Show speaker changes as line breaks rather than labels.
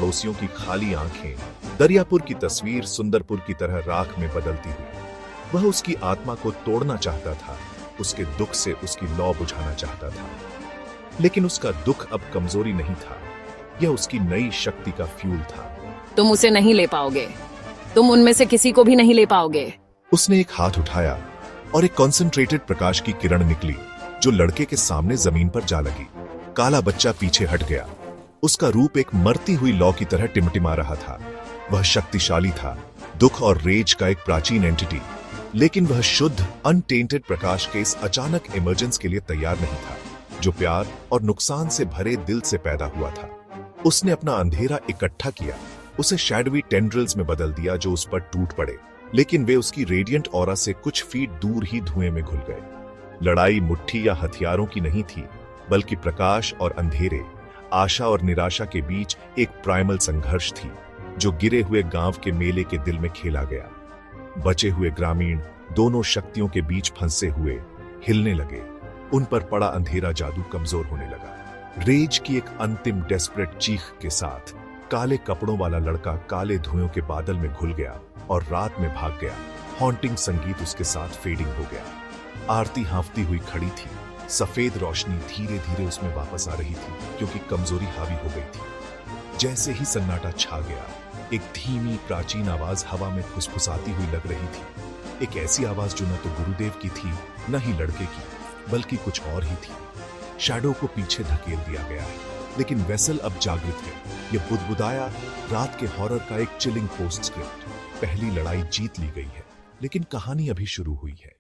पड़ोसियों की खाली आंखें, दरियापुर की तस्वीर सुंदरपुर की तरह राख में बदलती हुई। वह उसकी आत्मा को तोड़ना चाहता था, उसके दुख से उसकी लौ बुझाना चाहता था। लेकिन उसका दुख अब कमजोरी नहीं था, यह उसकी नई शक्ति का फ्यूल था।
तुम उसे नहीं ले पाओगे, तुम उनमें से किसी को भी नहीं ले पाओगे।
उसने एक हाथ उठाया और एक कॉन्सेंट्रेटेड प्रकाश की किरण निकली जो लड़के के सामने जमीन पर जा लगी। काला बच्चा पीछे हट गया। उसका रूप एक मरती हुई लौ की तरह टिमटिमा रहा था। वह शक्तिशाली था, दुख और रेज का एक प्राचीन एंटिटी, लेकिन वह शुद्ध अनटेंटेड प्रकाश के इस अचानक इमर्जेंस के लिए तैयार नहीं था, जो प्यार और नुकसान से भरे दिल से पैदा हुआ था। उसने अपना अंधेरा इकट्ठा किया, उसे शैडोवी टेंड्रिल्स में बदल दिया जो उस पर टूट पड़े, लेकिन वे उसकी रेडिएंट ऑरा से कुछ फीट दूर ही धुएं में घुल गए। लड़ाई मुट्ठी या हथियारों की नहीं थी, बल्कि प्रकाश और अंधेरे, आशा और निराशा के बीच एक प्राइमल संघर्ष थी, जो गिरे हुए गांव के मेले के दिल में खेला गया। बचे हुए ग्रामीण दोनों शक्तियों के बीच फंसे हुए हिलने लगे। उन पर पड़ा अंधेरा जादू कमजोर होने लगा। रेज की एक अंतिम डेस्परेट चीख के साथ काले कपड़ों वाला लड़का काले धुएं के बादल में घुल गया और रात में भाग गया। हॉन्टिंग संगीत उसके साथ फेडिंग हो गया। आरती हांफती हुई खड़ी थी, सफेद रोशनी धीरे धीरे उसमें वापस आ रही थी क्योंकि कमजोरी हावी हो गई थी। जैसे ही सन्नाटा छा गया, एक धीमी प्राचीन आवाज हवा में फुसफुसाती हुई लग रही थी। एक ऐसी आवाज जो न तो गुरुदेव की थी, न ही लड़के की, बल्कि कुछ और ही थी। शैडो को पीछे धकेल दिया गया है, लेकिन वेसल अब जागृत है। यह बुदबुदाया रात के हॉरर का एक चिलिंग पोस्ट स्क्रिप्ट। पहली लड़ाई जीत ली गई है, लेकिन कहानी अभी शुरू हुई है।